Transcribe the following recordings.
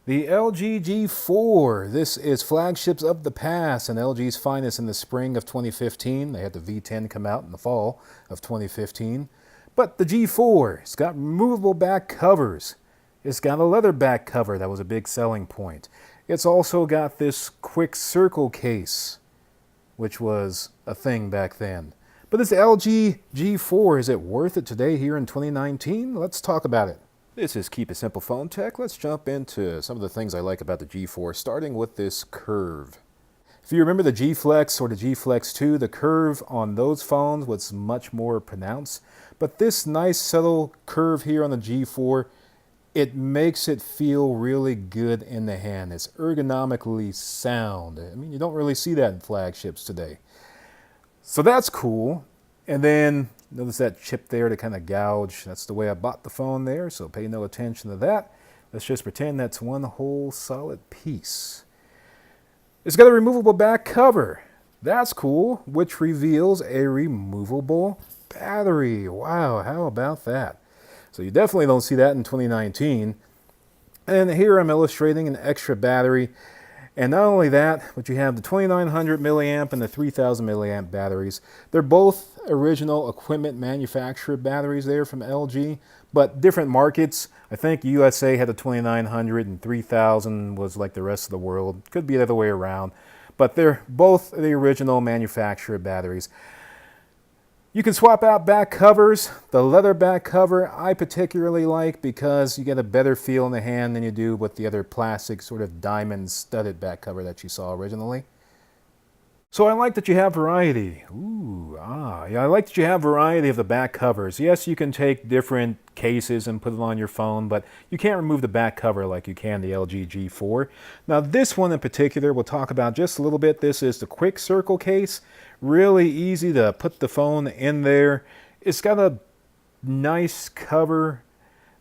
The LG G4. This is Flagships of the past and LG's finest in the spring of 2015. They had the V10 come out in the fall of 2015. But the G4, it's got removable back covers. It's got a leather back cover. That was a big selling point. It's also got this quick circle case, which was a thing back then. But this LG G4, is it worth it today here in 2019? Let's talk about it. This is Keep It Simple Phone Tech. Let's jump into some of the things I like about the G4, starting with this curve. If you remember the G Flex or the G Flex 2, the curve on those phones was much more pronounced. But this nice subtle curve here on the G4, it makes it feel really good in the hand. It's ergonomically sound. I mean, you don't really see that in flagships today. So that's cool. And then notice that chip there to kind of gouge. That's the way I bought the phone there, so pay no attention to that. Let's just pretend that's one whole solid piece. It's got a removable back cover. That's cool, which reveals a removable battery. Wow, how about that? So you definitely don't see that in 2019. And here I'm illustrating an extra battery. And not only that, but you have the 2900 milliamp and the 3000 milliamp batteries. They're both original equipment manufacturer batteries there from LG, but different markets. I think USA had the 2900 and 3000 was like the rest of the world. Could be the other way around, but they're both the original manufacturer batteries. You can swap out back covers. The leather back cover I particularly like because you get a better feel in the hand than you do with the other plastic sort of diamond studded back cover that you saw originally. So I like that you have variety. Yeah, I like that you have variety of the back covers. Yes, you can take different cases and put it on your phone, but you can't remove the back cover like you can the LG G4. Now this one in particular we'll talk about just a little bit. This is the quick circle case. Really easy to put the phone in there. It's got a nice cover.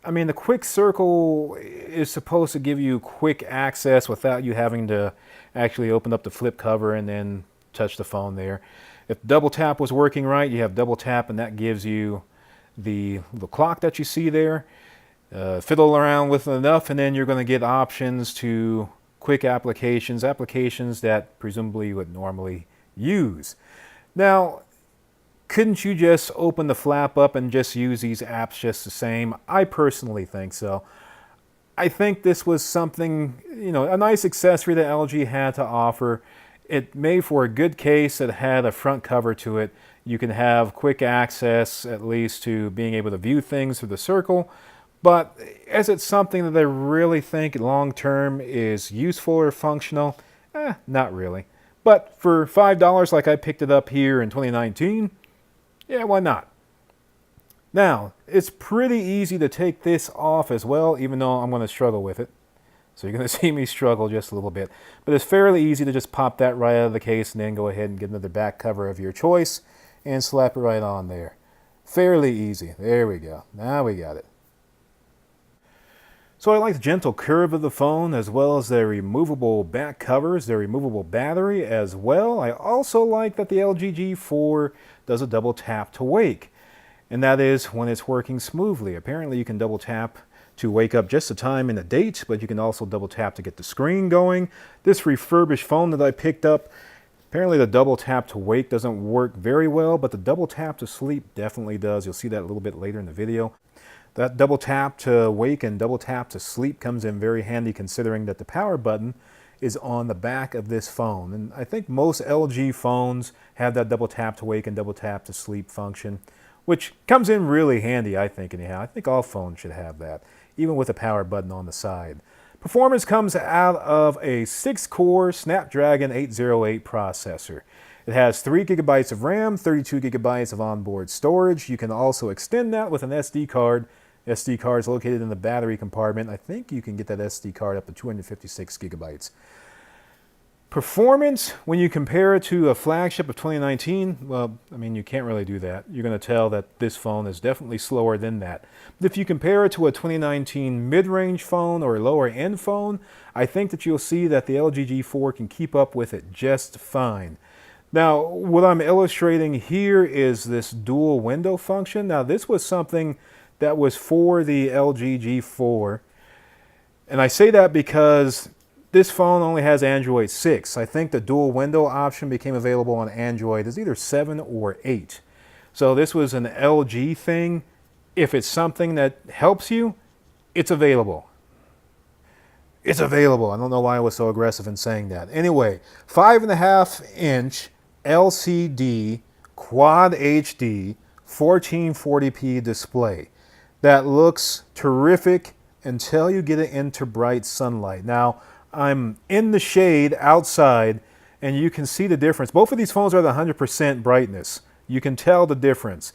I mean, the quick circle is supposed to give you quick access without you having to actually open up the flip cover and then touch the phone there. If double tap was working right, you have double tap and that gives you the clock that you see there. Fiddle around with enough and then you're going to get options to quick applications that presumably you would normally use. Now, couldn't you just open the flap up and just use these apps just the same? I personally think so. I think this was something, a nice accessory that LG had to offer. It made for a good case that had a front cover to it. You can have quick access, at least, to being able to view things through the circle. But is it something that I really think long-term is useful or functional? Not really. But for $5 like I picked it up here in 2019, yeah, why not? Now, it's pretty easy to take this off as well, even though I'm going to struggle with it. So you're going to see me struggle just a little bit. But it's fairly easy to just pop that right out of the case and then go ahead and get another back cover of your choice and slap it right on there. Fairly easy. There we go. Now we got it. So I like the gentle curve of the phone as well as the removable back covers, the removable battery as well. I also like that the LG G4 does a double tap to wake, and that is when it's working smoothly. Apparently you can double tap to wake up just the time and the date, but you can also double tap to get the screen going. This refurbished phone that I picked up, apparently the double tap to wake doesn't work very well, but the double tap to sleep definitely does. You'll see that a little bit later in the video. That double tap to wake and double tap to sleep comes in very handy considering that the power button is on the back of this phone. And I think most LG phones have that double tap to wake and double tap to sleep function, which comes in really handy, I think, anyhow. I think all phones should have that, even with a power button on the side. Performance comes out of a 6-core Snapdragon 808 processor. It has 3 gigabytes of RAM, 32 gigabytes of onboard storage. You can also extend that with an SD card. SD card is located in the battery compartment. I think you can get that SD card up to 256 gigabytes. Performance, when you compare it to a flagship of 2019, well, I mean, you can't really do that. You're going to tell that this phone is definitely slower than that. But if you compare it to a 2019 mid-range phone or a lower-end phone, I think that you'll see that the LG G4 can keep up with it just fine. Now, what I'm illustrating here is this dual window function. Now, this was something that was for the LG G4. And I say that because this phone only has Android 6. I think the dual window option became available on Android as either 7 or 8. So this was an LG thing. If it's something that helps you, it's available. It's available. I don't know why I was so aggressive in saying that. Anyway, 5.5-inch LCD Quad HD 1440p display that looks terrific until you get it into bright sunlight. Now, I'm in the shade outside and you can see the difference. Both of these phones are at 100% brightness. You can tell the difference.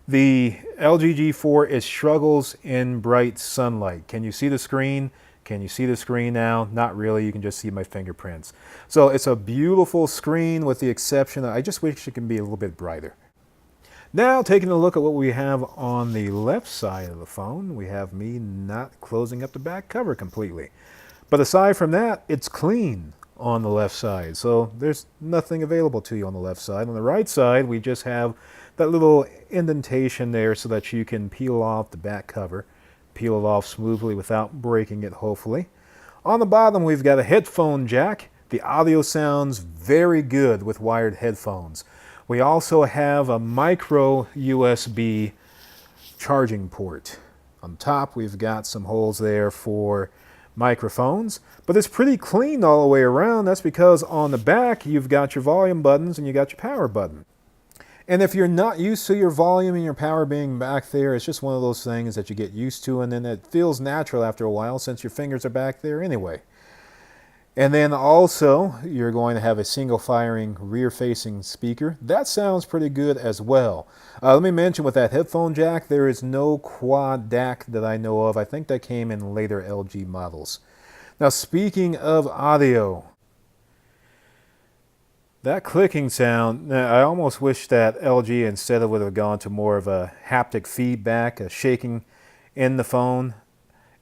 The LG G4, it struggles in bright sunlight. Can you see the screen? Can you see the screen now? Not really. You can just see my fingerprints. So it's a beautiful screen with the exception that I just wish it can be a little bit brighter. Now, taking a look at what we have on the left side of the phone, we have me not closing up the back cover completely. But aside from that, it's clean on the left side. So there's nothing available to you on the left side. On the right side, we just have that little indentation there so that you can peel off the back cover. Peel it off smoothly without breaking it, hopefully. On the bottom, we've got a headphone jack. The audio sounds very good with wired headphones. We also have a micro USB charging port. On top, we've got some holes there for microphones, but it's pretty clean all the way around. That's because on the back, you've got your volume buttons and you got your power button. And if you're not used to your volume and your power being back there, it's just one of those things that you get used to, and then it feels natural after a while since your fingers are back there anyway. And then also, you're going to have a single-firing rear-facing speaker. That sounds pretty good as well. Let me mention with that headphone jack, there is no quad DAC that I know of. I think that came in later LG models. Now, speaking of audio, that clicking sound, I almost wish that LG instead of would have gone to more of a haptic feedback, a shaking in the phone,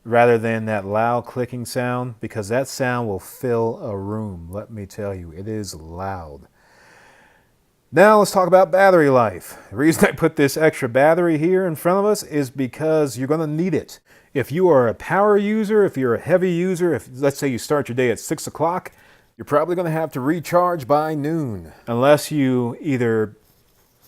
rather than that loud clicking sound, because that sound will fill a room. Let me tell you, it is loud. Now let's talk about battery life. The reason I put this extra battery here in front of us is because you're going to need it. If you are a power user, if you're a heavy user, if let's say you start your day at 6 o'clock, you're probably going to have to recharge by noon, unless you either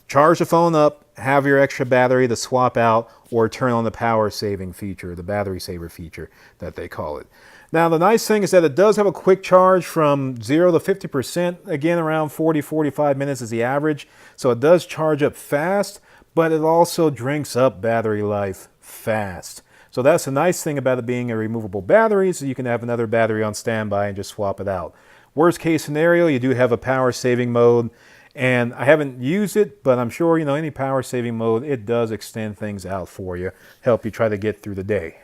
charge the phone up, have your extra battery to swap out, or turn on the power saving feature, the battery saver feature that they call it. Now, the nice thing is that it does have a quick charge from 0 to 50%. Again, around 40-45 minutes is the average. So it does charge up fast, but it also drinks up battery life fast. So that's the nice thing about it being a removable battery, so you can have another battery on standby and just swap it out. Worst case scenario, you do have a power saving mode. And I haven't used it, but I'm sure, any power saving mode, it does extend things out for you, help you try to get through the day.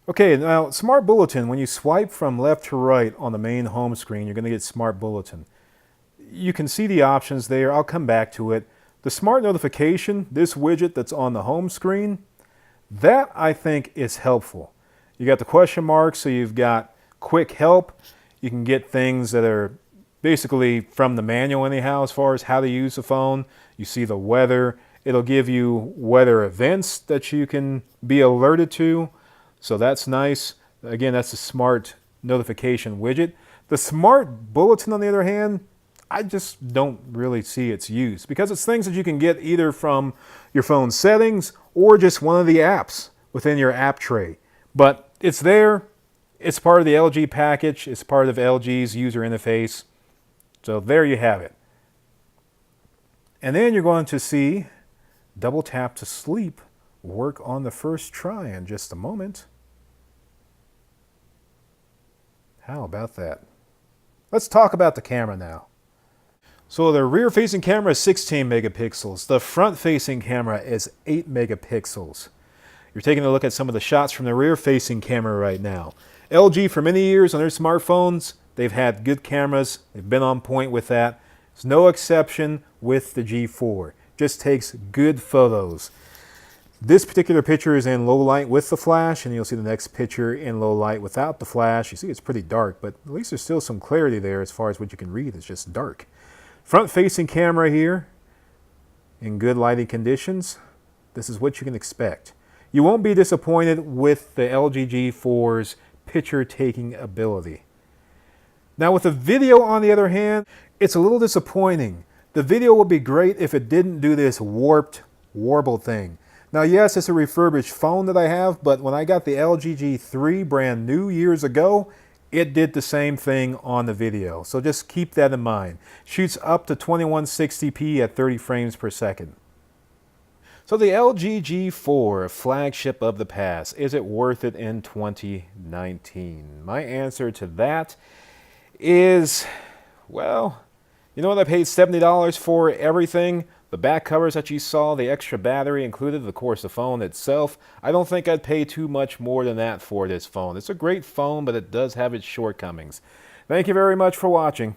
Okay, now Smart Bulletin, when you swipe from left to right on the main home screen, you're going to get Smart Bulletin. You can see the options there. I'll come back to it. The Smart Notification, this widget that's on the home screen, that I think is helpful. You got the question mark, so you've got quick help. You can get things that are basically from the manual anyhow, as far as how to use the phone. You see the weather. It'll give you weather events that you can be alerted to. So that's nice. Again, that's the Smart Notification widget. The Smart Bulletin, on the other hand, I just don't really see its use, because it's things that you can get either from your phone settings or just one of the apps within your app tray. But it's there. It's part of the LG package. It's part of LG's user interface. So there you have it. And then you're going to see Double Tap to Sleep work on the first try in just a moment. How about that? Let's talk about the camera now. So the rear-facing camera is 16 megapixels. The front-facing camera is 8 megapixels. You're taking a look at some of the shots from the rear-facing camera right now. LG, for many years on their smartphones, they've had good cameras. They've been on point with that. There's no exception with the G4. Just takes good photos. This particular picture is in low light with the flash, and you'll see the next picture in low light without the flash. You see it's pretty dark, but at least there's still some clarity there as far as what you can read. It's just dark. Front-facing camera here in good lighting conditions. This is what you can expect. you won't be disappointed with the LG G4's picture-taking ability. Now with the video, on the other hand, it's a little disappointing. The video would be great if it didn't do this warped, warble thing. Now yes, it's a refurbished phone that I have, but when I got the LG G3 brand new years ago, it did the same thing on the video. So just keep that in mind. Shoots up to 2160p at 30 frames per second. So the LG G4, flagship of the past, is it worth it in 2019? My answer to that is, well, you know what, I paid $70 for everything. The back covers that you saw, the extra battery included, of course the phone itself. I don't think I'd pay too much more than that for this phone. It's a great phone, but it does have its shortcomings. Thank you very much for watching.